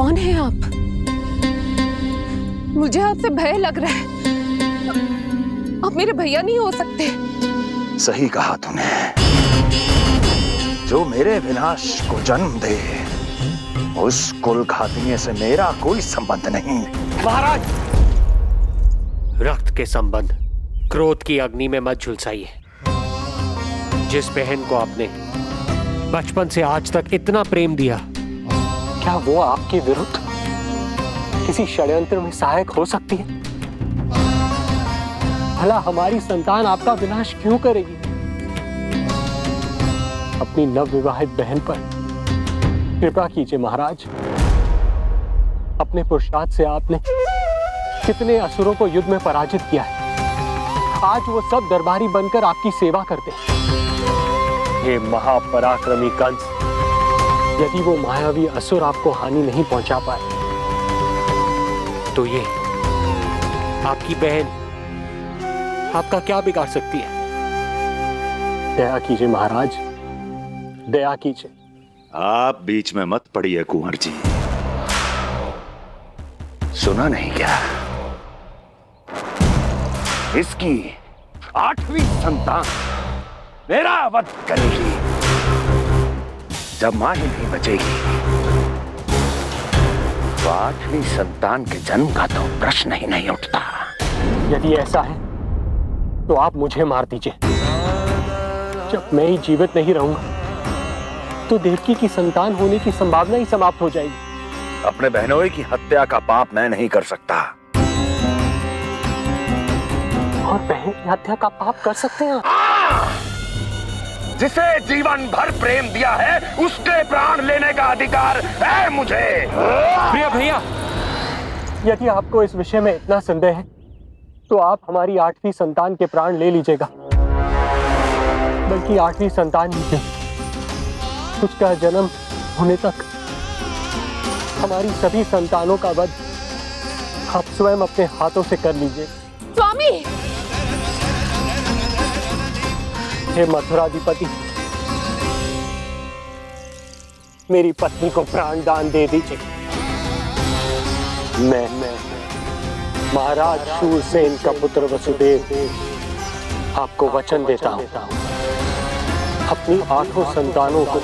कौन है आप? मुझे आपसे भय लग रहा है। आप मेरे भैया नहीं हो सकते। सही कहा तूने। जो मेरे विनाश को जन्म दे, उस कुल घातिनी से मेरा कोई संबंध नहीं। महाराज, रक्त के संबंध क्रोध की अग्नि में मत झुलसाइए। जिस बहन को आपने बचपन से आज तक इतना प्रेम दिया, क्या वो आपके विरुद्ध किसी षड्यंत्र में सहायक हो सकती है? भला हमारी संतान आपका विनाश क्यों करेगी? अपनी नवविवाहित बहन पर कृपा कीजिए महाराज। अपने पुरुषार्थ से आपने कितने असुरों को युद्ध में पराजित किया है। आज वो सब दरबारी बनकर आपकी सेवा करते हैं। ये महापराक्रमी कंस, यदि वो मायावी असुर आपको हानि नहीं पहुंचा पाए, तो ये आपकी बहन आपका क्या बिगाड़ सकती है? दया कीजिए महाराज, दया कीजिए। आप बीच में मत पड़िए कुंवर जी। सुना नहीं क्या? इसकी 8वीं संतान मेरा वध करेगी। जब मां ही नहीं बचेगी, तो 8वीं संतान के जन्म का तो प्रश्न ही नहीं उठता। यदि ऐसा है तो आप मुझे मार दीजिए। जब मैं ही जीवित नहीं रहूंगा, तो देवकी की संतान होने की संभावना ही समाप्त हो जाएगी। अपने बहनोई की हत्या का पाप मैं नहीं कर सकता। और बहन की हत्या का पाप कर सकते हैं? जिसे जीवन भर प्रेम दिया है, उसके प्राण लेने का अधिकार है मुझे। प्रिय भैया, यदि आपको इस विषय में इतना संदेह है, तो आप हमारी 8वीं संतान के प्राण ले लीजिएगा। बल्कि 8वीं संतान ही नहीं, उसका जन्म होने तक हमारी सभी संतानों का वध आप स्वयं अपने हाथों से कर लीजिए। स्वामी! हे मथुराधिपति, मेरी पत्नी को प्राण दान दे दीजिए। मैं महाराज शूरसेन का पुत्र वसुदेव आपको वचन देता हूं, अपनी 8 संतानों को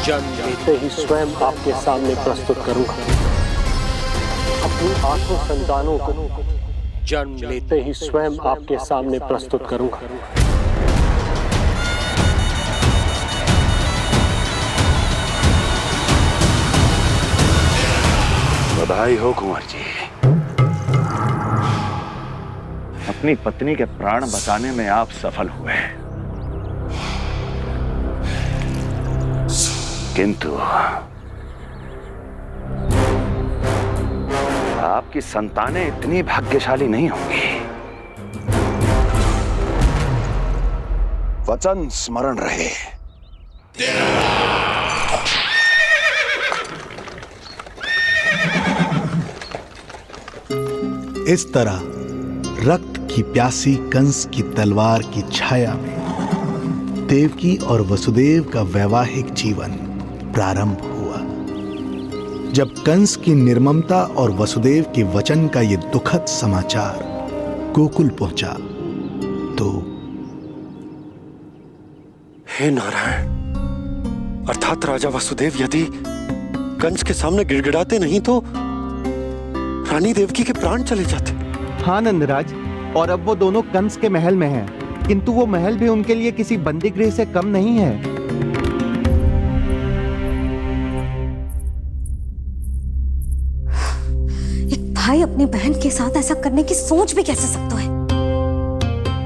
जन्म लेते ही स्वयं आपके सामने प्रस्तुत करूंगा। अपनी 8 संतानों को जन्म लेते ही स्वयं आपके सामने प्रस्तुत करूंगा। बधाई हो कुंवर जी। अपनी पत्नी के प्राण बचाने में आप सफल हुए, किंतु आपकी संतानें इतनी भाग्यशाली नहीं होंगी। वचन स्मरण रहे। इस तरह रक्त की प्यासी कंस की तलवार की छाया में देवकी और वसुदेव का वैवाहिक जीवन प्रारंभ हुआ। जब कंस की निर्ममता और वसुदेव के वचन का ये दुखद समाचार गोकुल पहुंचा, तो हे नारायण, अर्थात राजा वसुदेव यदि कंस के सामने गिड़गिड़ाते नहीं तो रानी देवकी के प्राण चले जाते। हाँ नंदराज, और अब वो दोनों कंस के महल में हैं, किंतु वो महल भी उनके लिए किसी बंदी गृह से कम नहीं है। एक भाई अपनी बहन के साथ ऐसा करने की सोच भी कैसे सकता है?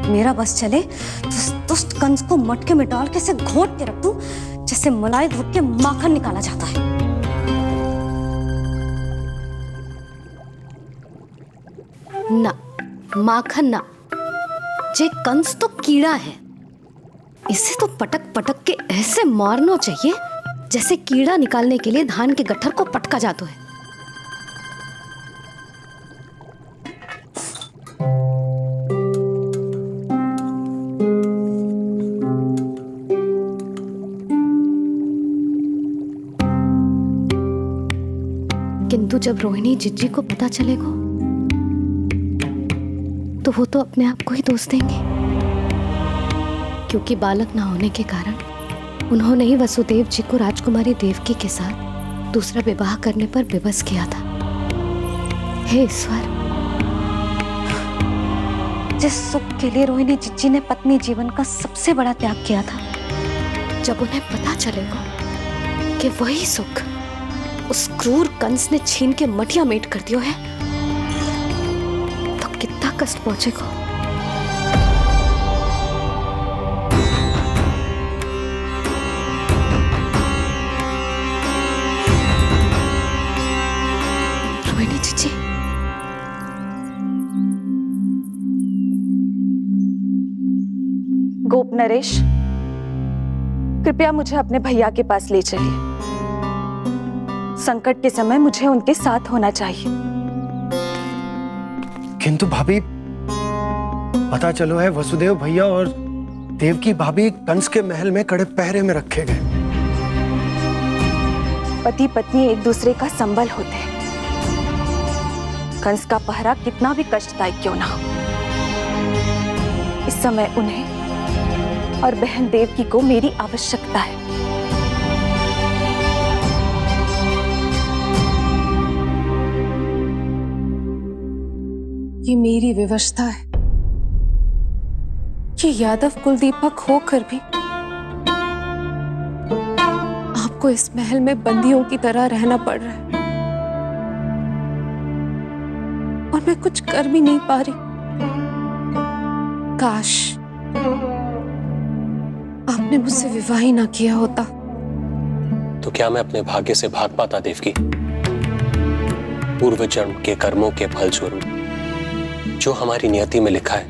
मेरा बस चले तो उस दुष्ट कंस को मटके में डाल के इसे घोट के रख दूं, जैसे मलाई घोट के माखन निकाला जाता है। ना, माखन ना, जे कंस तो कीड़ा है। इसे तो पटक पटक के ऐसे मारना चाहिए जैसे कीड़ा निकालने के लिए धान के गट्ठर को पटका जाता है। किंतु जब रोहिणी जिज्जी को पता चलेगा तो वो तो अपने आप को ही दोष देंगे, क्योंकि बालक ना होने के कारण उन्होंने ही वसुदेव जी को राजकुमारी देवकी के साथ दूसरा विवाह करने पर विवश किया था। हे ईश्वर, जिस सुख के लिए रोहिणी जिज्जी ने पत्नी जीवन का सबसे बड़ा त्याग किया था, जब उन्हें पता चलेगा कि वही सुख उस क्रूर कंस ने छीन के मटिया मेट कर दिया है, तो कितना कष्ट पहुंचेगा। रोहिणी जीजी, गोप नरेश, कृपया मुझे अपने भैया के पास ले चलिए। संकट के समय मुझे उनके साथ होना चाहिए। किंतु भाभी, पता चलो है वसुदेव भैया और देवकी भाभी कंस के महल में कड़े पहरे में रखे गए। पति पत्नी एक दूसरे का संबल होते हैं। कंस का पहरा कितना भी कष्टदायक क्यों ना हो, इस समय उन्हें और बहन देवकी को मेरी आवश्यकता है। ये मेरी विवशता है। ये यादव कुलदीपक होकर भी आपको इस महल में बंदियों की तरह रहना पड़ रहा है, और मैं कुछ कर भी नहीं पा रही। काश आपने मुझसे विवाह ही ना किया होता। तो क्या मैं अपने भाग्य से भाग पाता देवकी? पूर्व जन्म के कर्मों के फलस्वरूप जो हमारी नियति में लिखा है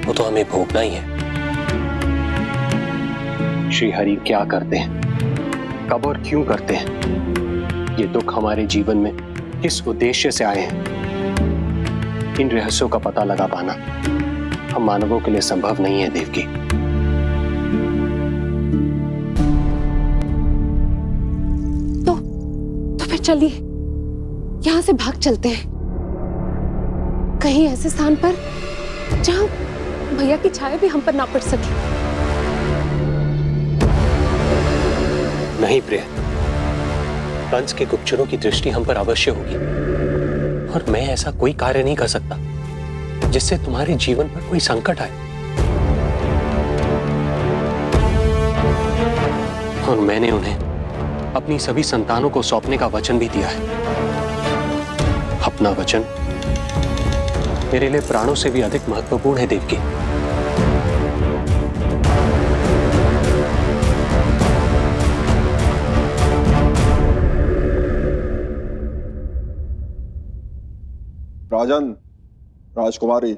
वो तो हमें भोगना ही है। श्री हरि क्या करते हैं, कब और क्यों करते हैं, ये दुख हमारे जीवन में किस उद्देश्य से आए हैं, इन रहस्यों का पता लगा पाना हम मानवों के लिए संभव नहीं है देवकी। तो फिर चलिए यहां से भाग चलते हैं, कहीं ऐसे स्थान पर जहां भैया की छाया भी हम पर ना पड़ सके। नहीं प्रिय, कंस के गुप्तचरों की दृष्टि हम पर अवश्य होगी, और मैं ऐसा कोई कार्य नहीं कर सकता जिससे तुम्हारे जीवन पर कोई संकट आए। और मैंने उन्हें अपनी सभी संतानों को सौंपने का वचन भी दिया है। अपना वचन मेरे लिए प्राणों से भी अधिक महत्वपूर्ण है देवकी। राजन, राजकुमारी,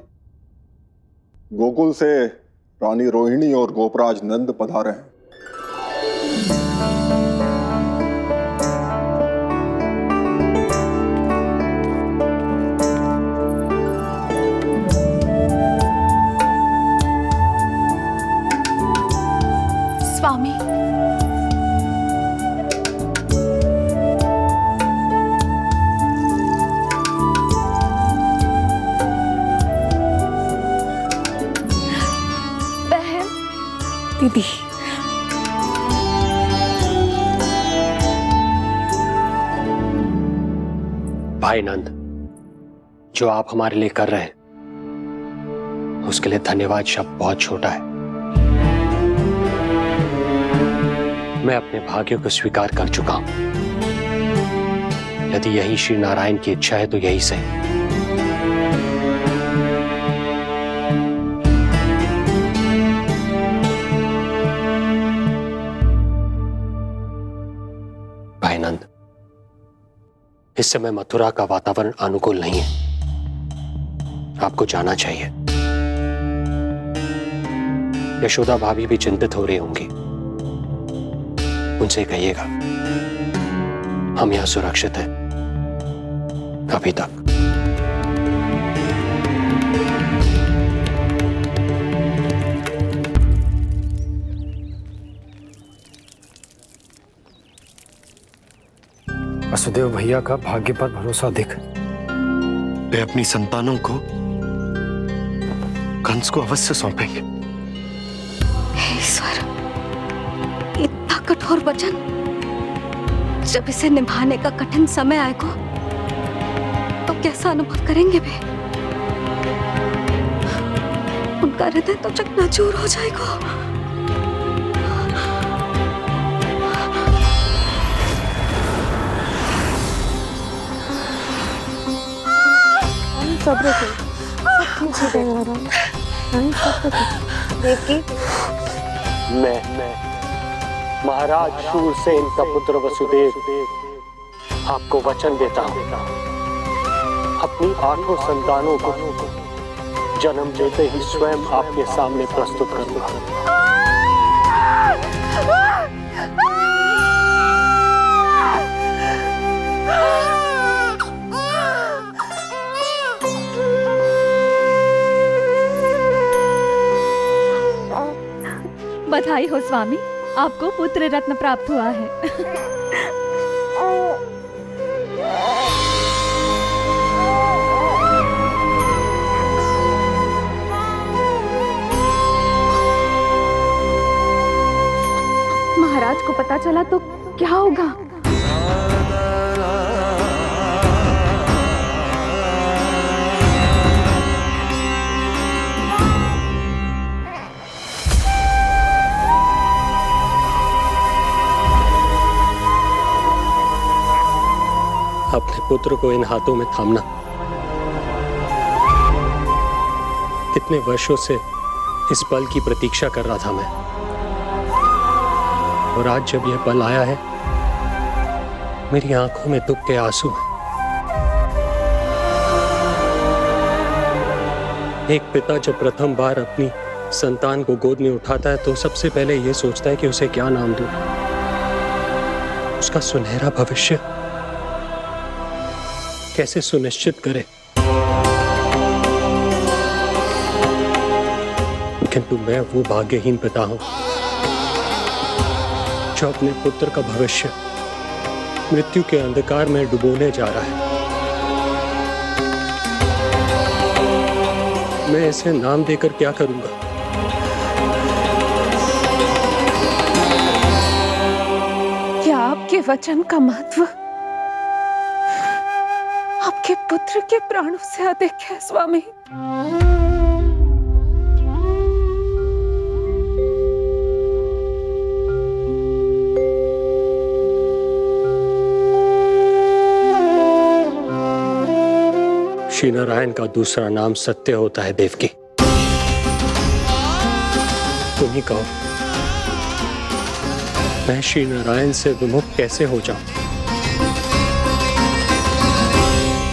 गोकुल से रानी रोहिणी और गोपराज नंद पधारे हैं। स्वामी, बहन, दीदी, भाई नंद, जो आप हमारे लिए कर रहे हैं उसके लिए धन्यवाद शब्द बहुत छोटा है। मैं अपने भाग्य को स्वीकार कर चुका हूं। यदि यही श्री नारायण की इच्छा है तो यही सही। भाई नंद, इस समय मथुरा का वातावरण अनुकूल नहीं है, आपको जाना चाहिए। यशोदा भाभी भी चिंतित हो रही होंगी, उनसे कहिएगा हम यहां सुरक्षित हैं अभी तक। वसुदेव भैया का भाग्य पर भरोसा अधिक है। वे अपनी संतानों को कंस को अवश्य सौंपेंगे। हे ईश्वर, इतना कठोर वचन, जब इसे निभाने का कठिन समय आएगा तो कैसा अनुभव करेंगे वे? उनका हृदय तो चकनाचूर हो जाएगा। सब्र से सब ठीक हो जाएगा। देवकी, मैं महाराज शूरसेन का पुत्र वसुदेव आपको वचन देता हूँ, अपनी 8 संतानों को जन्म देते ही स्वयं आपके सामने प्रस्तुत करूंगा। बधाई हो स्वामी, आपको पुत्र रत्न प्राप्त हुआ है। महाराज को पता चला तो क्या होगा? अपने पुत्र को इन हाथों में थामना। कितने वर्षों से इस पल की प्रतीक्षा कर रहा था मैं, और आज जब यह पल आया है, मेरी आंखों में दुख के आंसू हैं। एक पिता जब प्रथम बार अपनी संतान को गोद में उठाता है तो सबसे पहले यह सोचता है कि उसे क्या नाम दूं, उसका सुनहरा भविष्य कैसे सुनिश्चित करे। किंतु मैं वो भाग्यहीन पिता हूं जो अपने पुत्र का भविष्य मृत्यु के अंधकार में डुबोने जा रहा है। मैं इसे नाम देकर क्या करूंगा? क्या आपके वचन का महत्व आपके पुत्र के प्राणों से अधिक है स्वामी? श्री नारायण का दूसरा नाम सत्य होता है देवकी। तुम ही कहो, मैं श्री नारायण से विमुख कैसे हो जाऊं?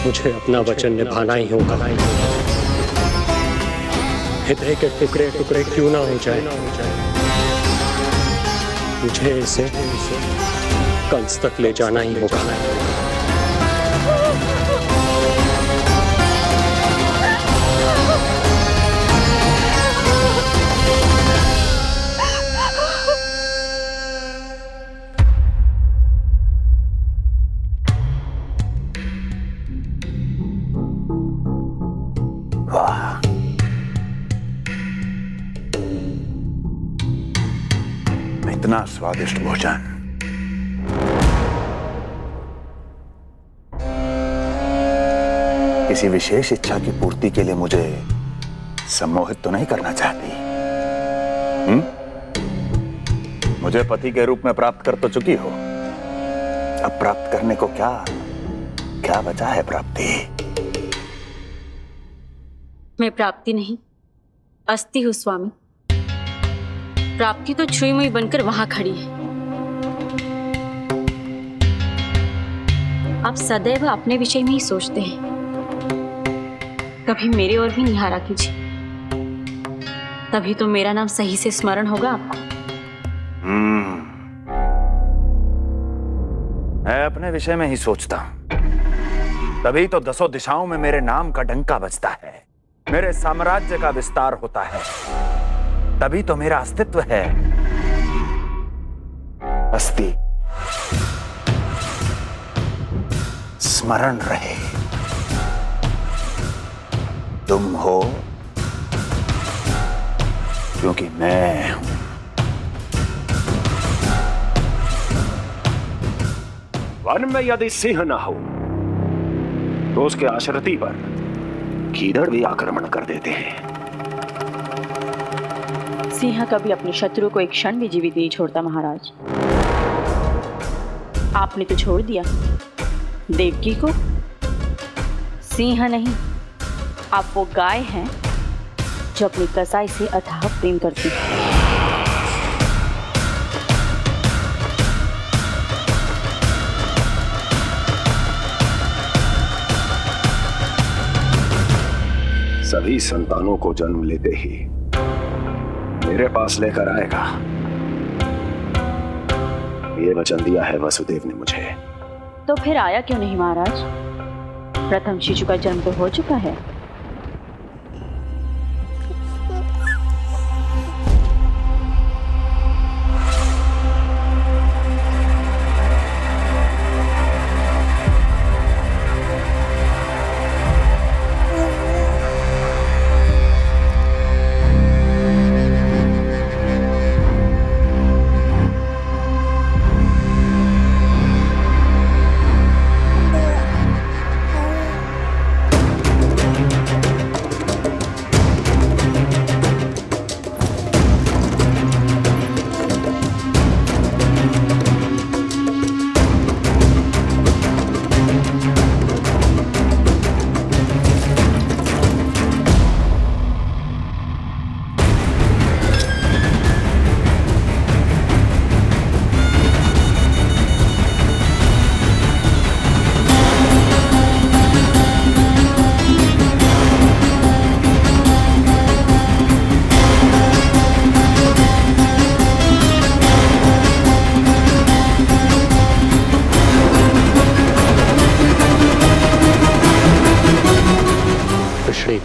मुझे अपना वचन निभाना ही होगा। हृदय के टुकड़े टुकड़े क्यों ना हो जाए, मुझे इसे कंस तक ले जाना ही होगा। इतना स्वादिष्ट भोजन किसी विशेष इच्छा की पूर्ति के लिए मुझे सम्मोहित तो नहीं करना चाहती? मुझे पति के रूप में प्राप्त कर तो चुकी हो, अब प्राप्त करने को क्या क्या बचा है? प्राप्ति? मैं प्राप्ति नहीं, अस्थि हूं स्वामी। प्राप्ति तो छुई मुई बनकर वहां खड़ी है। आप सदैव अपने विषय में ही सोचते हैं, कभी मेरे ओर भी निहारा कीजिए, तभी तो मेरा नाम सही से स्मरण होगा आपको। मैं अपने विषय में ही सोचता हूं, तभी तो 10 दिशाओं में मेरे नाम का डंका बजता है, मेरे साम्राज्य का विस्तार होता है, तभी तो मेरा अस्तित्व है। अस्थि स्मरण रहे, तुम हो क्योंकि मैं हूं। वन में यदि सिंह न हो तो उसके आश्रिति पर गीदड़ भी आक्रमण कर देते हैं। सिंह कभी अपने शत्रु को एक क्षण भी जीवित नहीं छोड़ता महाराज। आपने तो छोड़ दिया देवकी को। सिंह नहीं, आप वो गाय हैं जो अपनी कसाई से अथाह प्रेम करती है। सभी संतानों को जन्म लेते ही मेरे पास लेकर आएगा, ये वचन दिया है वसुदेव ने मुझे। तो फिर आया क्यों नहीं महाराज? प्रथम शिशु का जन्म तो हो चुका है।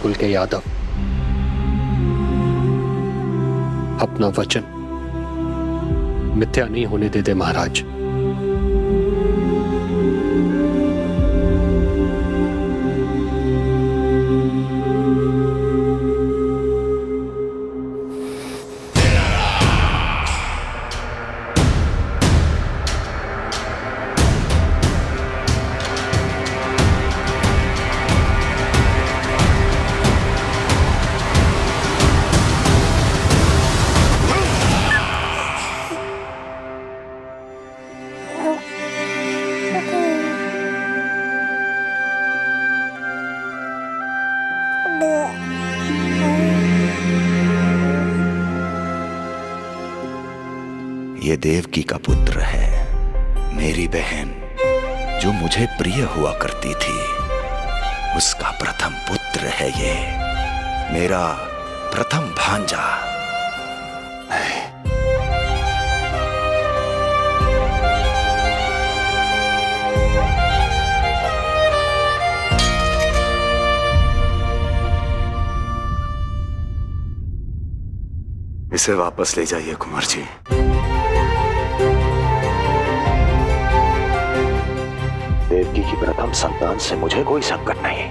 कुल के यादव अपना वचन मिथ्या नहीं होने देते महाराज। ये देवकी का पुत्र है, मेरी बहन जो मुझे प्रिय हुआ करती थी, उसका प्रथम पुत्र है ये, मेरा प्रथम भांजा। इसे वापस ले जाइए कुंवर जी। देवकी की प्रथम संतान से मुझे कोई संकट नहीं।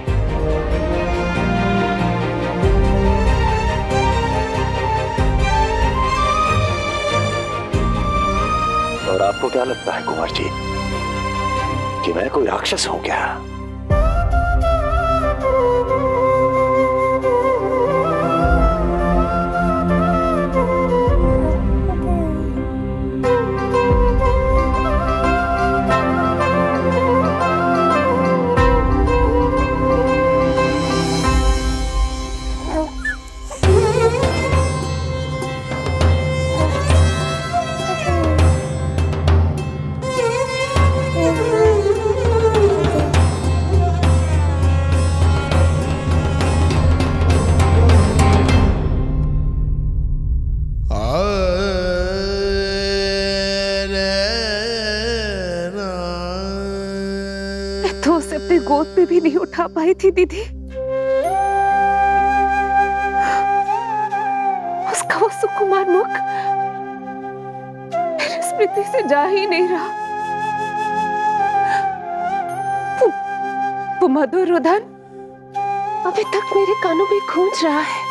और आपको क्या लगता है कुंवर जी कि मैं कोई राक्षस हूं क्या? तो उसे अपनी गोद पे भी नहीं उठा पाई थी दीदी। उसका वो सुकुमार मुख मेरी स्मृति से जा ही नहीं रहा। वो मधुर रुदन अभी तक मेरे कानों में गूंज रहा है।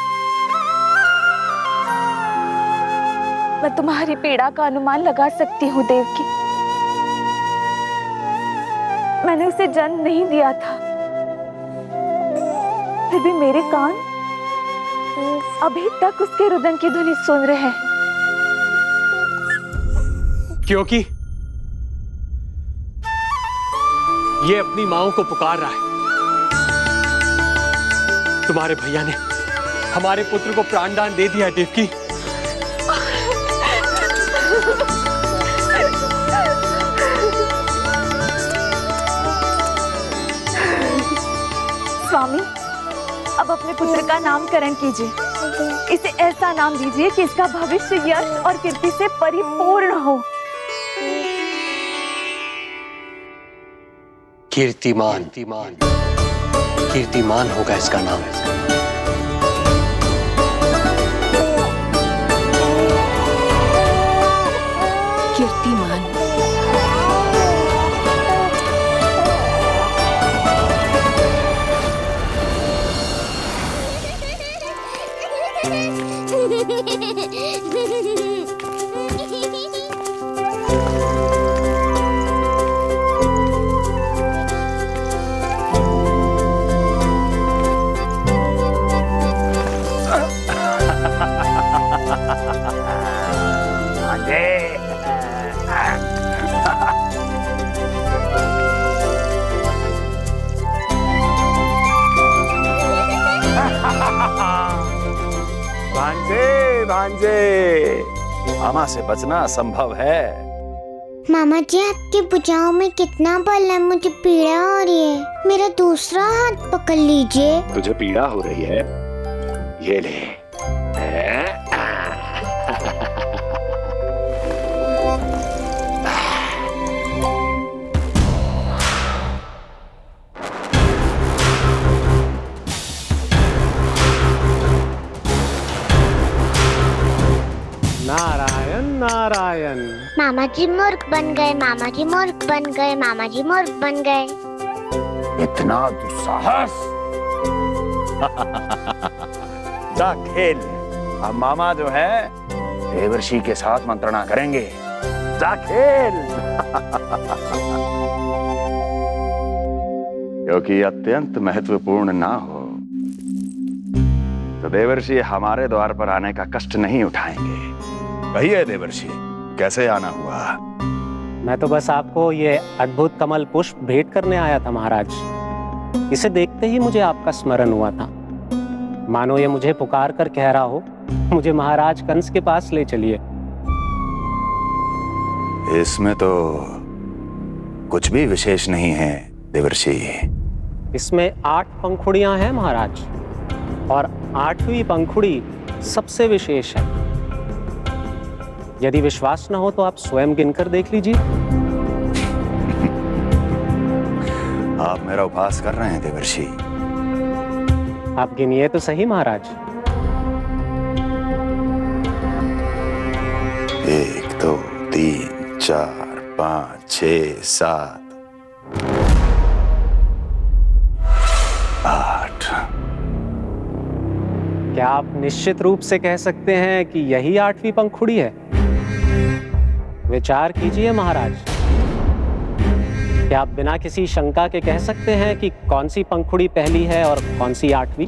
मैं तुम्हारी पीड़ा का अनुमान लगा सकती हूँ देवकी। मैंने उसे जन्म नहीं दिया था, फिर भी मेरे कान अभी तक उसके रुदन की ध्वनि सुन रहे हैं। क्योंकि ये अपनी माओ को पुकार रहा है। तुम्हारे भैया ने हमारे पुत्र को प्राणदान दे दिया है देवकी। स्वामी, अब अपने पुत्र का नामकरण कीजिए। इसे ऐसा नाम दीजिए कि इसका भविष्य यश और कीर्ति से परिपूर्ण हो। कीर्तिमान कीर्तिमान होगा इसका नाम। कीर्तिमान। भांजे, मामा से बचना असंभव है। मामा जी, आपकी भुजाओं में कितना बल है, मुझे पीड़ा हो रही है। मेरा दूसरा हाथ पकड़ लीजिए। तुझे पीड़ा हो रही है? ये ले। नारायण नारायण। मामा जी मूर्ख बन गए, मामा जी मूर्ख बन गए, मामा जी मूर्ख बन गए। इतना दुस्साहस। जा खेल। अब मामा जो है देवर्षि के साथ मंत्रणा करेंगे। जा खेल। क्योंकि अत्यंत महत्वपूर्ण ना हो तो देवर्षि हमारे द्वार पर आने का कष्ट नहीं उठाएंगे। कहिए देवर्षि, कैसे आना हुआ? मैं तो बस आपको ये अद्भुत कमल पुष्प भेंट करने आया था महाराज। इसे देखते ही मुझे आपका स्मरण हुआ था। मानो ये मुझे पुकार कर कह रहा हो, मुझे महाराज कंस के पास ले चलिए। इसमें तो कुछ भी विशेष नहीं है देवर्षि। इसमें 8 पंखुड़ियां हैं महाराज, और 8वीं पंखुड़ी सबसे विशेष है। यदि विश्वास न हो तो आप स्वयं गिनकर देख लीजिए। आप मेरा उपहास कर रहे हैं देवर्षि। आप गिनिए तो सही महाराज। 1 2 3 4 5 6 7 8। क्या आप निश्चित रूप से कह सकते हैं कि यही 8वीं पंखुड़ी है? विचार कीजिए महाराज। क्या आप बिना किसी शंका के कह सकते हैं कि कौन सी पंखुड़ी पहली है और कौन सी 8वीं?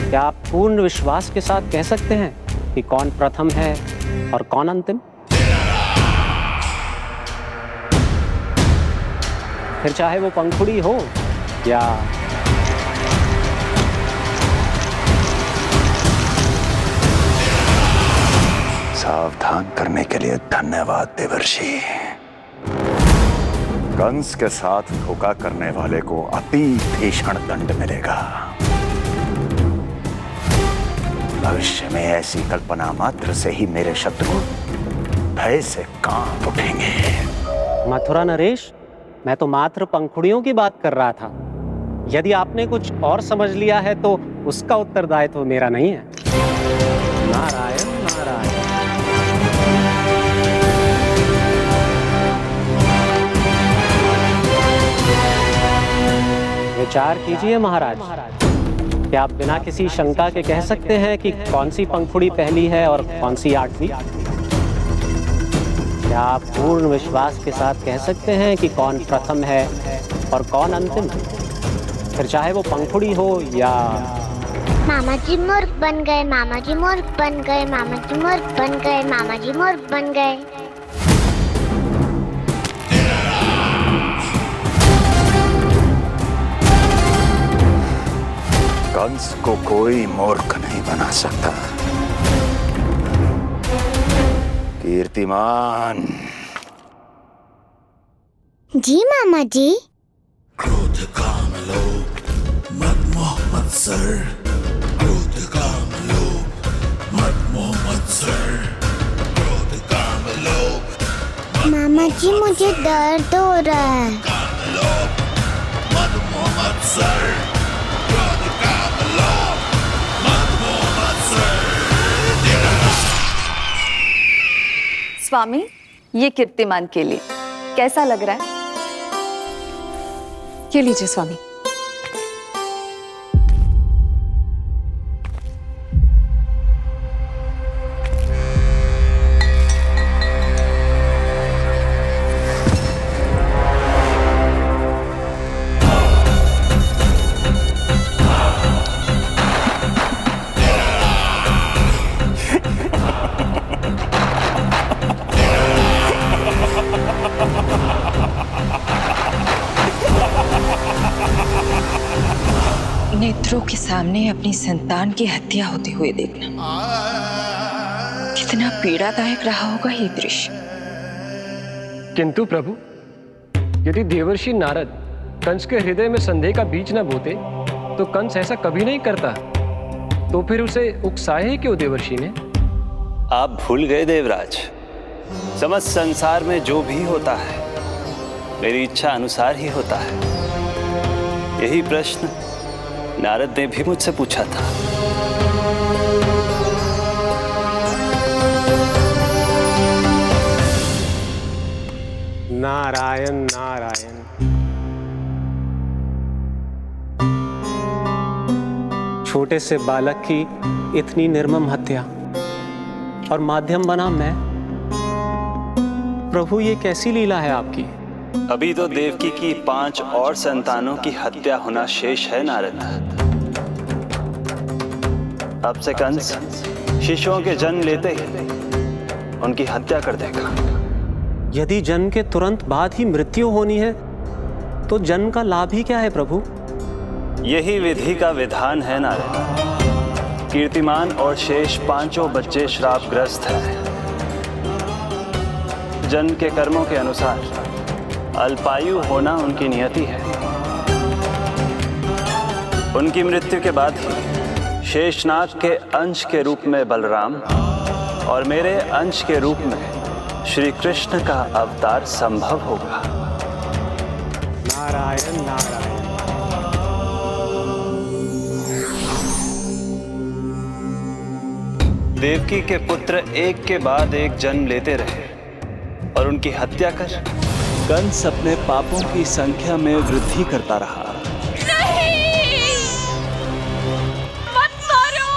क्या आप पूर्ण विश्वास के साथ कह सकते हैं कि कौन प्रथम है और कौन अंतिम? फिर चाहे वो पंखुड़ी हो या सावधान करने के लिए धन्यवाद देवर्षि। कंस के साथ धोखा करने वाले को अति भीषण दंड मिलेगा। भविष्य में ऐसी कल्पना मात्र से ही मेरे शत्रु भय से कांप उठेंगे। मथुरा नरेश, मैं तो मात्र पंखुड़ियों की बात कर रहा था। यदि आपने कुछ और समझ लिया है तो उसका उत्तरदायित्व मेरा नहीं है। नारायण नारायण। विचार कीजिए महाराज। क्या आप बिना किसी शंका के कह सकते हैं कि कौन सी पंखुड़ी पहली है और कौन सी आठवीं? क्या आप पूर्ण विश्वास के साथ कह सकते हैं कि कौन प्रथम है और कौन अंतिम? फिर चाहे वो पंखुड़ी हो या... मामा जी मोर बन गए, मामा जी मोर बन गए, मामा जी मोर बन गए, मामा जी मोर बन गए। कंस को कोई मूर्ख नहीं बना सकता। कीर्तिमान। जी मामा जी। क्रोध काम लोभ मद मोह मत्सर, क्रोध काम लोभ मद मोह मत्सर, क्रोध काम लोभ। मामा जी मुझे दर्द हो रहा है। काम लोभ मद मोह मत्सर, क्रोध काम लोभ मद मोह मत्सर। स्वामी, ये कीर्तिमान के लिए कैसा लग रहा है? ये लीजिए स्वामी। नेत्रों के सामने अपनी संतान की हत्या होते हुए देखना कितना पीड़ादायक रहा होगा ये दृश्य। किंतु प्रभु, यदि देवर्षि नारद कंस के हृदय में संदेह का बीज न बोते तो कंस ऐसा कभी नहीं करता। तो फिर उसे उकसाए ही क्यों देवर्षि ने? आप भूल गए देवराज, समस्त संसार में जो भी होता है मेरी इच्छा अनुसार ही होता है। यही प्रश्न नारद ने भी मुझसे पूछा था। नारायण नारायण। छोटे से बालक की इतनी निर्मम हत्या और माध्यम बना मैं। प्रभु, ये कैसी लीला है आपकी? अभी तो देवकी की 5 और संतानों की हत्या होना शेष है नारद। अब से कंस शिशुओं के जन्म लेते ही उनकी हत्या कर देगा। यदि जन्म के तुरंत बाद ही मृत्यु होनी है तो जन्म का लाभ ही क्या है प्रभु? यही विधि का विधान है नारद। कीर्तिमान और शेष 5 बच्चे श्रापग्रस्त हैं। जन्म के कर्मों के अनुसार अल्पायु होना उनकी नियति है। उनकी मृत्यु के बाद ही शेषनाग के अंश के रूप में बलराम और मेरे अंश के रूप में श्री कृष्ण का अवतार संभव होगा। नारायण नारायण। देवकी के पुत्र एक के बाद एक जन्म लेते रहे और उनकी हत्या कर कंस अपने पापों की संख्या में वृद्धि करता रहा। नहीं! मत मारो!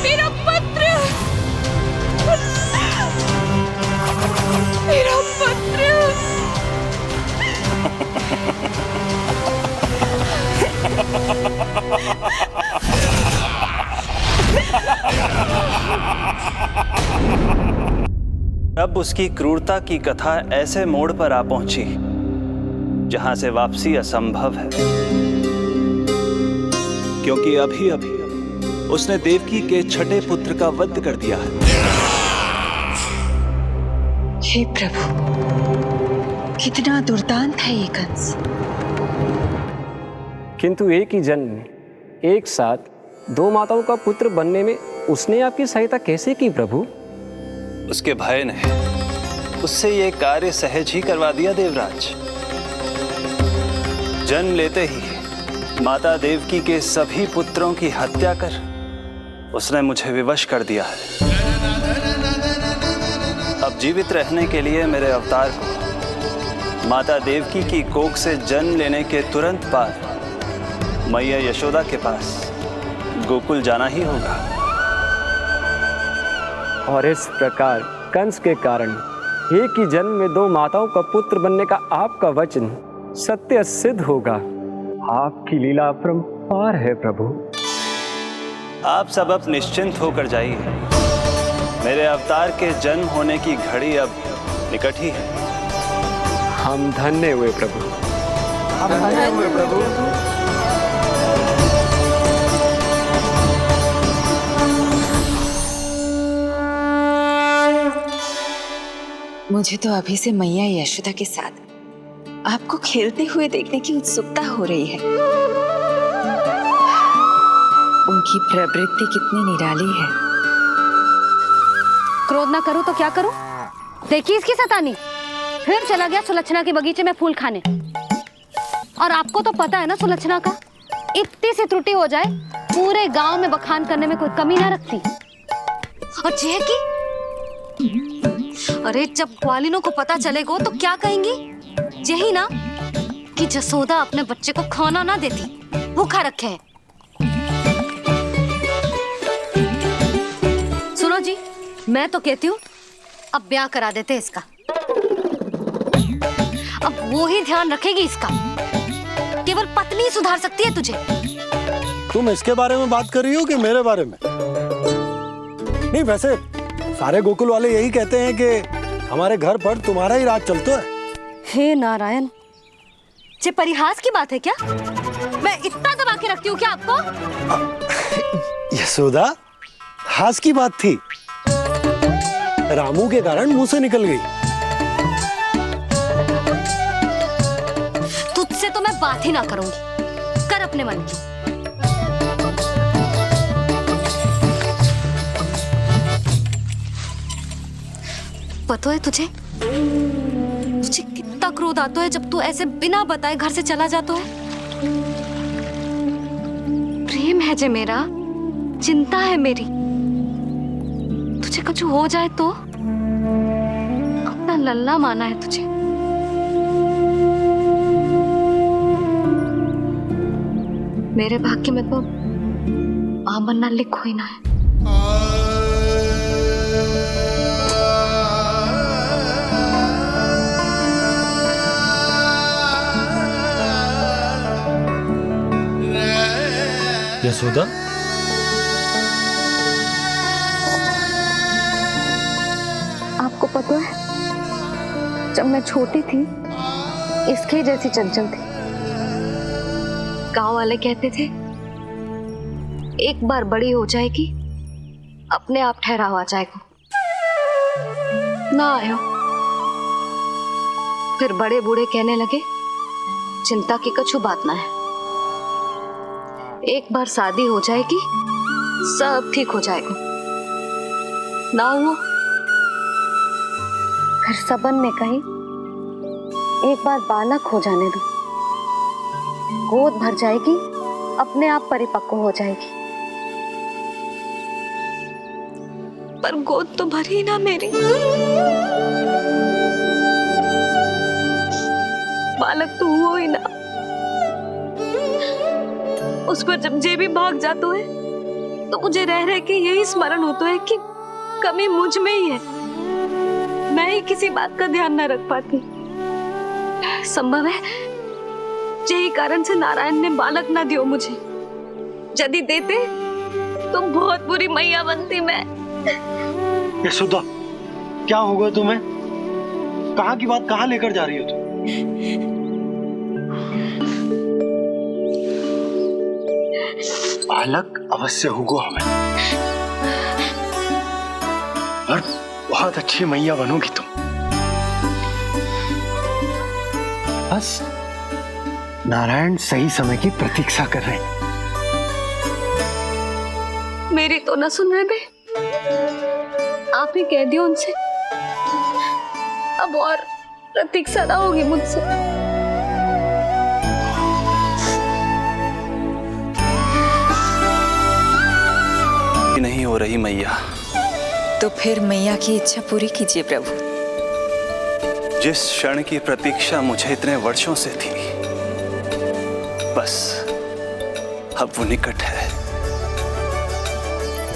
मेरा पुत्र! मेरा पुत्र! अब उसकी क्रूरता की कथा ऐसे मोड़ पर आ पहुंची जहां से वापसी असंभव है, क्योंकि अभी अभी उसने देवकी के छठे पुत्र का वध कर दिया है। हे प्रभु, कितना दुर्दांत है ये कंस। किंतु एक ही जन्म में एक साथ 2 माताओं का पुत्र बनने में उसने आपकी सहायता कैसे की प्रभु? उसके भय ने उससे ये कार्य सहज ही करवा दिया देवराज। जन्म लेते ही माता देवकी के सभी पुत्रों की हत्या कर उसने मुझे विवश कर दिया है। अब जीवित रहने के लिए मेरे अवतार को माता देवकी की कोख से जन्म लेने के तुरंत बाद मैया यशोदा के पास गोकुल जाना ही होगा। और इस प्रकार कंस के कारण एक ही जन्म में दो माताओं का पुत्र बनने का आपका वचन सत्य सिद्ध होगा। आपकी लीला अपरंपार है प्रभु। आप सब अब निश्चिंत होकर जाइए। मेरे अवतार के जन्म होने की घड़ी अब निकट ही है। हम धन्य हुए प्रभु। हम धन्य हुए प्रभु। मुझे तो अभी से मैया यशोदा के साथ आपको खेलते हुए देखने की उत्सुकता हो रही है। उनकी प्रवृत्ति कितनी निराली है। क्रोध ना करूं तो क्या करूं? देखिए इसकी सतानी, फिर चला गया सुलक्षणा के बगीचे में फूल खाने। और आपको तो पता है ना सुलक्षणा का, इतनी सी त्रुटि हो जाए पूरे गांव में बखान करने में कोई कमी ना रखती। और जे की अरे जब ग्वालिनों को पता चलेगा तो क्या कहेंगी? यही ना कि जसोदा अपने बच्चे को खाना ना देती, भूखा रखे है। सुनो जी, मैं तो कहती हूँ अब ब्याह करा देते इसका। अब वो ही ध्यान रखेगी इसका। केवल पत्नी सुधार सकती है तुझे। तुम इसके बारे में बात कर रही हो कि मेरे बारे में? नहीं, वैसे सारे गोकुल वाले यही कहते हैं कि हमारे घर पर तुम्हारा ही राज चलता है। हे नारायण, ये परिहास की बात है क्या? मैं इतना दबा के रखती हूँ क्या आपको? यशोदा, हास की बात थी। रामू के कारण मुंह से निकल गई। तुझसे तो मैं बात ही ना करूंगी। कर अपने मन की। पता है तुझे कितना क्रोध आता है जब तू ऐसे बिना बताए घर से चला जाता है। प्रेम है जे मेरा, चिंता है मेरी। तुझे कुछ हो जाए तो अपना लल्ला माना है तुझे। मेरे भाग्य में तो मां बनना लिखो ही ना है। यशोदा, आपको पता है, जब मैं छोटी थी इसके जैसी चंचल थी। गांव वाले कहते थे एक बार बड़ी हो जाएगी अपने आप ठहराव आ जाएगा। ना आयो। फिर बड़े बूढ़े कहने लगे चिंता की कछु बात ना है, एक बार शादी हो जाएगी सब ठीक हो जाएगा। ना हुआ। फिर सबन ने कही एक बार बालक हो जाने दो, गोद भर जाएगी अपने आप परिपक्व हो जाएगी। पर गोद तो भरी ना मेरी। बालक तो हुआ ही ना। उस पर जब जे भी भाग जाता है तो मुझे रह रह के यही स्मरण होता है कि कमी मुझ में ही है। मैं ही किसी बात का ध्यान न रख पाती। संभव है यही कारण से नारायण ने बालक ना दियो मुझे। यदि देते तो बहुत बुरी मैया बनती मैं। यशोदा, क्या होगा तुम्हें? कहाँ की बात कहाँ लेकर जा रही हो तुम? बालक अवश्य होगा हमें, और बहुत अच्छी मैया बनोगी तुम। बस नारायण सही समय की प्रतीक्षा कर रहे हैं। मेरी तो ना सुन रहे बे। आप ही कह दियो उनसे, अब और प्रतीक्षा ना होगी मुझसे। नहीं हो रही मैया। तो फिर मैया की इच्छा पूरी कीजिए प्रभु। जिस क्षण की प्रतीक्षा मुझे इतने वर्षों से थी, बस अब वो निकट है।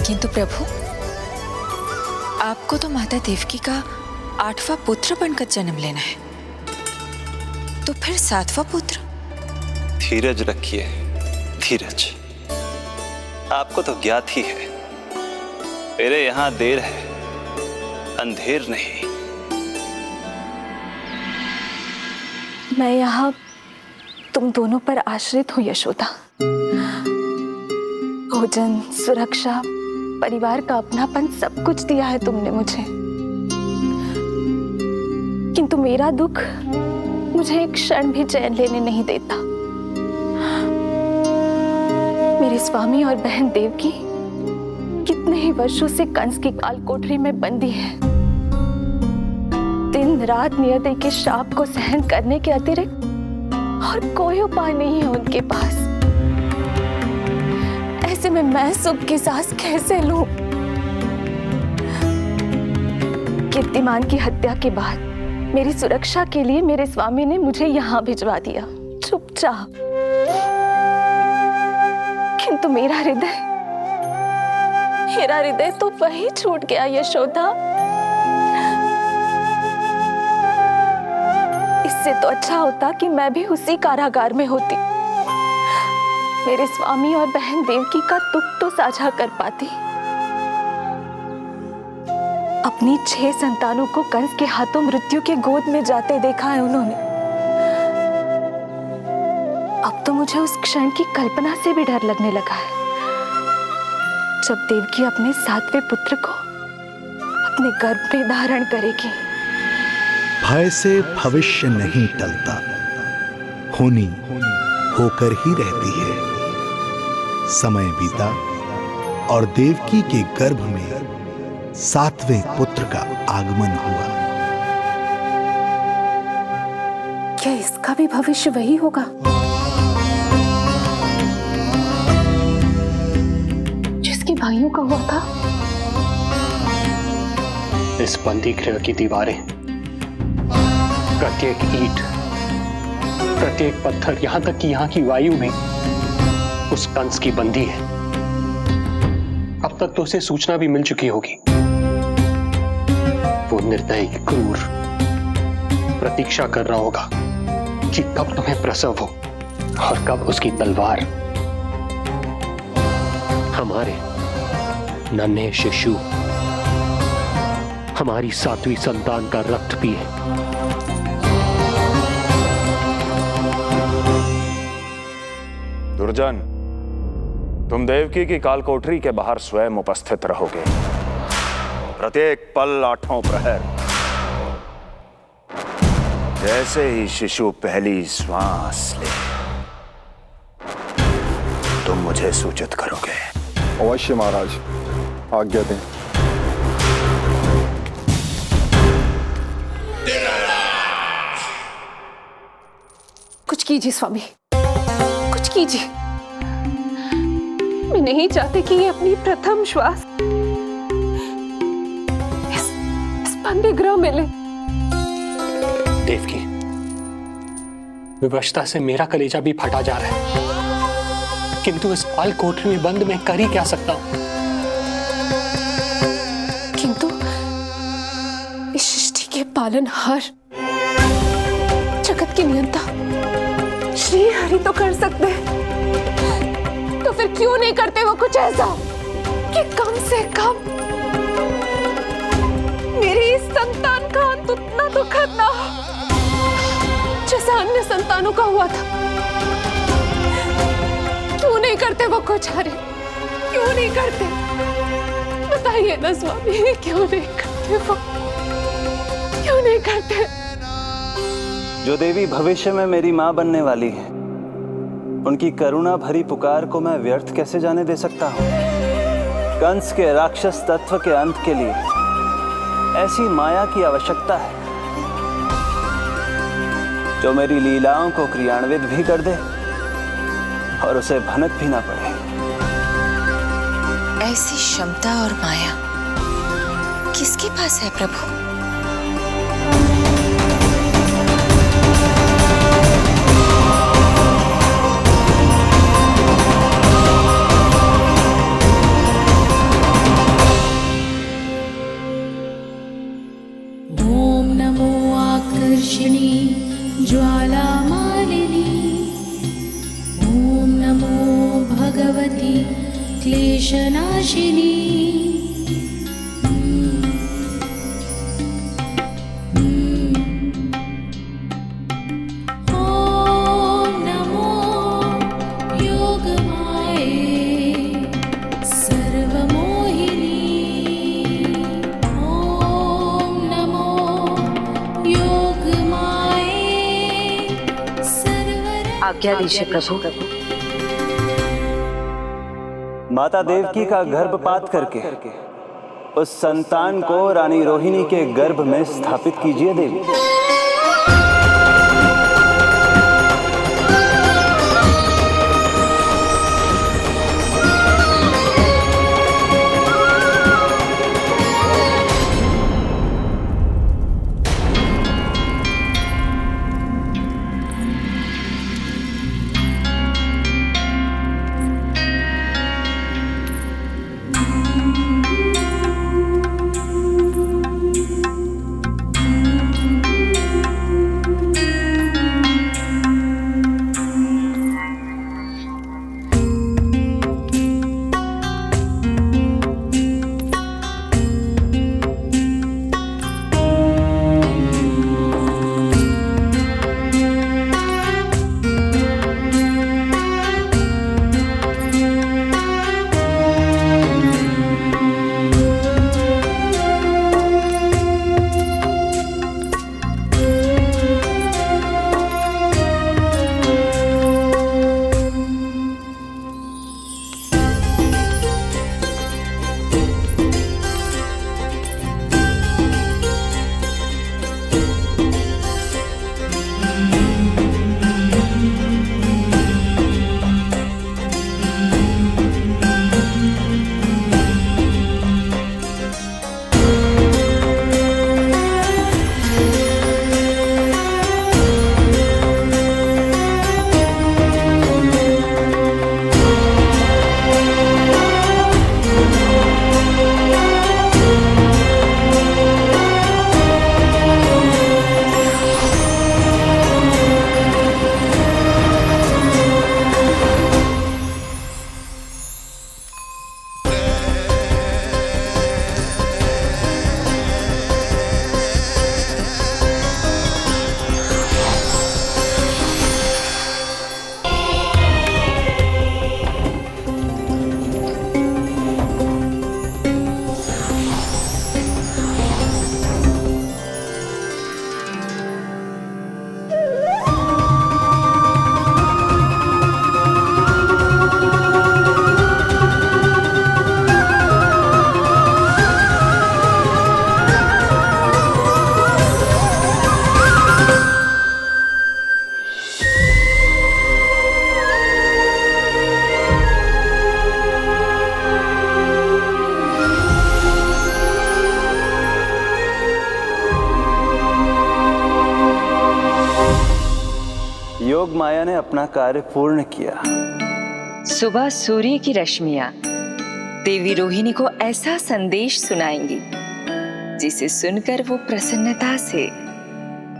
किंतु प्रभु, आपको तो माता देवकी का 8वां पुत्र बनकर जन्म लेना है, तो फिर 7वां पुत्र? धीरज रखिए, धीरज। आपको तो ज्ञात ही है, मेरे यहां देर है, अंधेर नहीं। मैं यहाँ तुम दोनों पर आश्रित हूँ यशोदा। भोजन, सुरक्षा, परिवार का अपनापन सब कुछ दिया है तुमने मुझे, किंतु मेरा दुख मुझे एक क्षण भी चैन लेने नहीं देता। मेरे स्वामी और बहन देवकी कितने ही वर्षों से कंस की काल कोठरी में बंदी है। दिन रात नियति के शाप को सहन करने के अतिरिक्त और कोई उपाय नहीं है उनके पास। ऐसे में मैं सुख की सांस कैसे लूं? कीर्तिमान की हत्या के बाद मेरी सुरक्षा के लिए मेरे स्वामी ने मुझे यहाँ भिजवा दिया, चुपचाप। किंतु मेरा हृदय तो वही छूट गया यशोदा। इससे तो अच्छा होता कि मैं भी उसी कारागार में होती, मेरे स्वामी और बहन देवकी का दुख तो साझा कर पाती। अपनी 6 संतानों को कंस के हाथों मृत्यु के गोद में जाते देखा है उन्होंने। अब तो मुझे उस क्षण की कल्पना से भी डर लगने लगा है, जब देवकी अपने 7वें पुत्र को अपने गर्भ में धारण करेगी। भय से भविष्य नहीं टलता, होनी होकर ही रहती है। समय बीता और देवकी के गर्भ में 7वें पुत्र का आगमन हुआ। क्या इसका भी भविष्य वही होगा जिसके भाइयों का हुआ था? इस बंदी गृह की दीवारें, प्रत्येक ईंट, प्रत्येक पत्थर, यहां तक कि यहां की वायु भी उस कंस की बंदी है। अब तक तो उसे सूचना भी मिल चुकी होगी। वो निर्दयी, क्रूर प्रतीक्षा कर रहा होगा कि कब तुम्हें प्रसव हो और कब उसकी तलवार हमारे नन्हे शिशु, हमारी 7वीं संतान का रक्त पिए। दुर्जन, तुम देवकी की काल कोठरी के बाहर स्वयं उपस्थित रहोगे, प्रत्येक पल 8वां प्रहर। जैसे ही शिशु पहली श्वास ले, तुम मुझे सूचित करोगे। अवश्य महाराज, आज्ञा दें। कुछ कीजिए स्वामी, कुछ कीजिए। मैं नहीं चाहती कि ये अपनी प्रथम श्वास इस बंदी गृह में ले। देवकी, विवशता से मेरा कलेजा भी फटा जा रहा है, किंतु इस काल कोठरी में बंद मैं कर ही क्या सकता हूं? किंतु इस सृष्टि के पालनहार, जगत के नियंता श्री हरि तो कर सकते हैं, तो फिर क्यों नहीं करते वो कुछ ऐसा कि कम से कम मेरी इस संतान का अंत उतना दुखद ना हो जैसा अन्य संतानों का हुआ था। क्यों नहीं करते वो कुछ? हरे क्यों नहीं करते? बताइए ना स्वामी, क्यों नहीं करते वो? क्यों नहीं करते? जो देवी भविष्य में मेरी मां बनने वाली है, उनकी करुणा भरी पुकार को मैं व्यर्थ कैसे जाने दे सकता हूं? कंस के राक्षस तत्व के अंत के लिए ऐसी माया की आवश्यकता है जो मेरी लीलाओं को क्रियान्वित भी कर दे और उसे भनक भी ना पड़े। ऐसी क्षमता और माया किसके पास है प्रभु? वर्षिणी ज्वालामालिनी ॐ नमो भगवती क्लेशनाशिनी आज्ञा दीजिए प्रभु। माता देवकी का गर्भपात करके उस संतान को रानी रोहिणी के गर्भ में स्थापित कीजिए देवी। योग माया ने अपना कार्य पूर्ण किया। सुबह सूर्य की रश्मियां देवी रोहिणी को ऐसा संदेश सुनाएंगी जिसे सुनकर वो प्रसन्नता से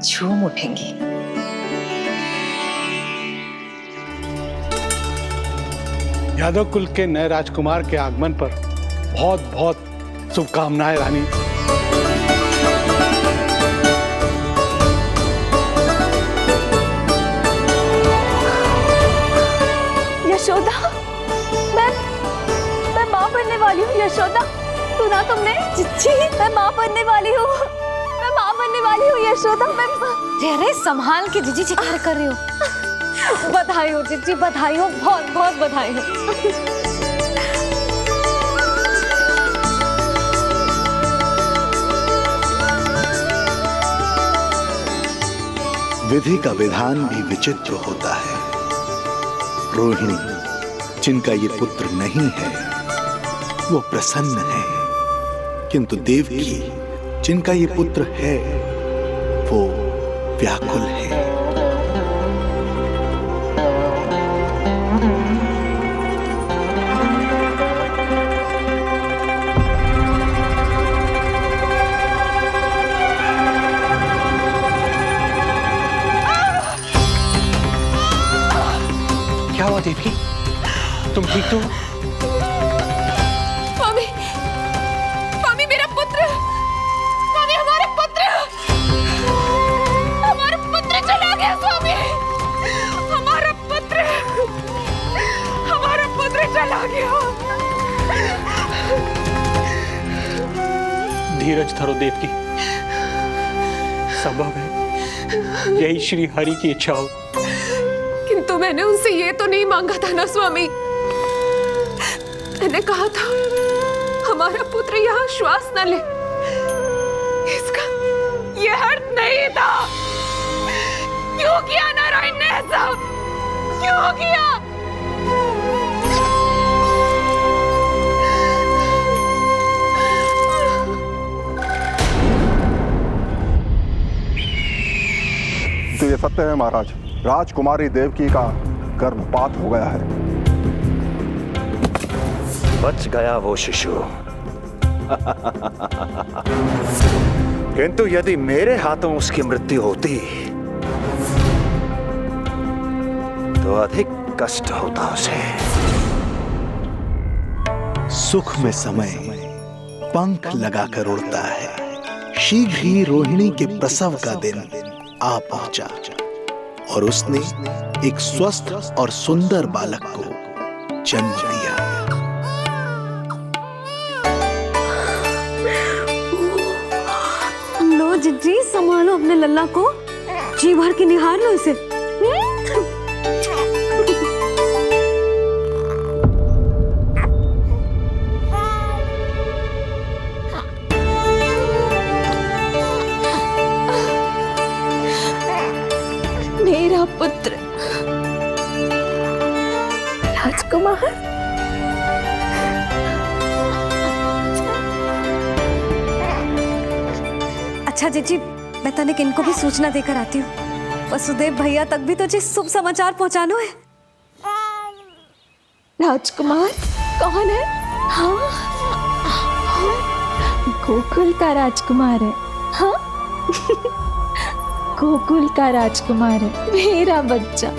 झूम उठेंगी। यादव कुल के नए राजकुमार के आगमन पर बहुत बहुत शुभकामनाएं रानी। यशोदा, मैं माँ बनने वाली हूँ। यशोदा, सुना तुमने? चिच्ची, मैं माँ बनने वाली हूँ। मैं माँ बनने वाली हूँ यशोदा। मैं अरे संभाल के जीजी चिकार कर रही हो। बधाई हो चिच्ची, बधाई हो, बहुत बहुत बधाई हो। विधि का विधान भी विचित्र होता है। रोहिणी, जिनका ये पुत्र नहीं है, वो प्रसन्न है, किंतु देवकी, जिनका ये पुत्र है, वो व्याकुल है। हुआ देवकी? तुम ठीक तो हो? स्वामी, स्वामी मेरा पुत्र, स्वामी हमारा पुत्र चला गया। स्वामी हमारा पुत्र चला गया। धीरज धरो देवकी, संभव है यही श्री हरि की इच्छा हो। किंतु मैंने उनसे ये तो नहीं मांगा था ना स्वामी। मैंने कहा था हमारा पुत्र यहाँ श्वास न ले। इसका ये अर्थ नहीं था। क्यों किया नारायण ने ऐसा? क्यों किया? तो ये सत्य है महाराज, राजकुमारी देवकी का गर्भपात हो गया है। बच गया वो शिशु। किंतु यदि मेरे हाथों उसकी मृत्यु होती तो अधिक कष्ट होता उसे। सुख में समय पंख लगाकर उड़ता है। शीघ्र ही रोहिणी के प्रसव का दिन आ पहुंचा और उसने एक स्वस्थ और सुंदर बालक को जन्म दिया। लो जिज्जी, संभालो अपने लल्ला को, जी भर के निहार लो इसे। मेरा पुत्र राजकुमार। अच्छा जीजी, मैं तनिक इनको भी सूचना देकर आती हूँ। वसुदेव भैया तक भी तो जी शुभ समाचार पहुंचाना है। राजकुमार कौन है? हाँ, गोकुल का राजकुमार है। हाँ गोकुल का राजकुमार है मेरा बच्चा।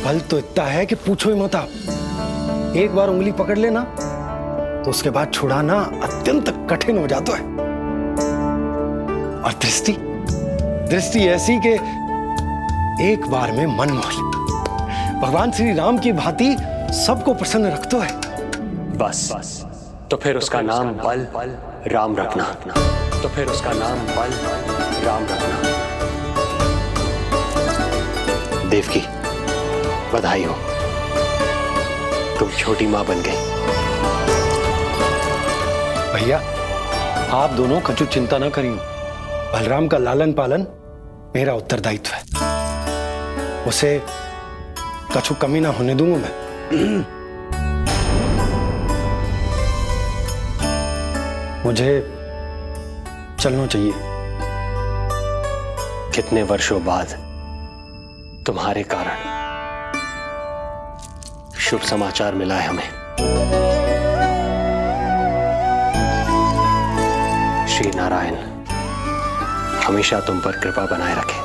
बल तो इतना है कि पूछो ही मत आप। एक बार उंगली पकड़ लेना तो उसके बाद छुड़ाना अत्यंत कठिन हो जाता है। और दृष्टि ऐसी कि एक बार में मन मोह ले। भगवान श्री राम की भांति सबको प्रसन्न रखता है। बस तो फिर उसका नाम बल राम रखना। तो फिर उसका नाम बल राम रखना। देवकी, बधाई हो, तुम छोटी मां बन गई। भैया, आप दोनों कछु चिंता न करियो। बलराम का लालन पालन मेरा उत्तरदायित्व है। उसे कछु कमी ना होने दूंगा मैं। मुझे चलना चाहिए। कितने वर्षों बाद तुम्हारे कारण शुभ समाचार मिला है हमें। श्री नारायण हमेशा तुम पर कृपा बनाए रखे।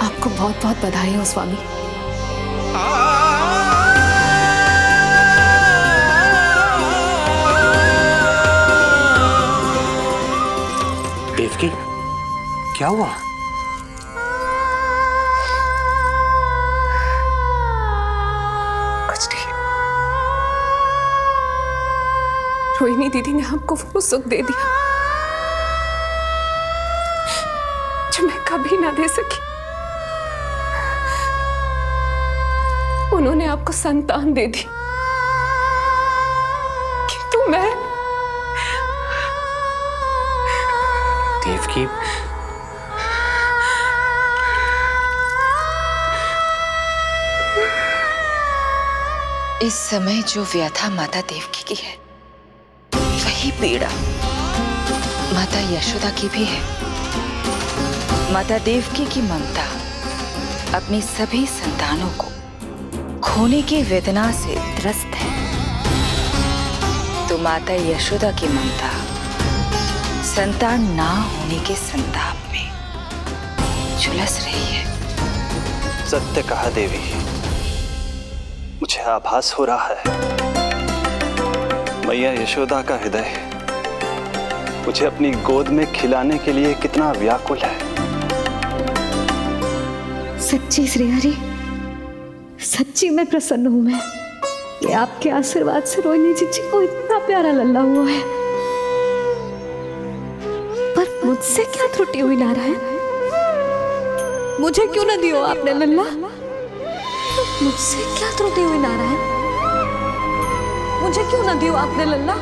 आपको बहुत बहुत बधाई हो स्वामी। देवकी, क्या हुआ? कुछ नहीं। रोहिणी दीदी ने हमको वो सुख दे दिया जो मैं कभी ना दे सकी। उन्होंने आपको संतान दे दी, किंतु मैं देवकी, इस समय जो व्यथा माता देवकी की है वही पीड़ा माता यशोदा की भी है। माता देवकी की ममता अपनी सभी संतानों को खोने की वेदना से त्रस्त है, तो माता यशोदा की ममता संतान ना होने के संताप में झुलस रही है। सत्य कहा देवी, मुझे आभास हो रहा है मैया यशोदा का हृदय मुझे अपनी गोद में खिलाने के लिए कितना व्याकुल है। सच्ची श्री हरि, सच्ची में प्रसन्न हूं मैं कि आपके आशीर्वाद से रोहिणी जी को इतना प्यारा लल्ला हुआ है। पर मुझसे क्या त्रुटि हुई नारायण? मुझे क्यों न दियो आपने लल्ला? मुझसे क्या त्रुटि हुई नारायण? मुझे क्यों न दियो आपने लल्ला?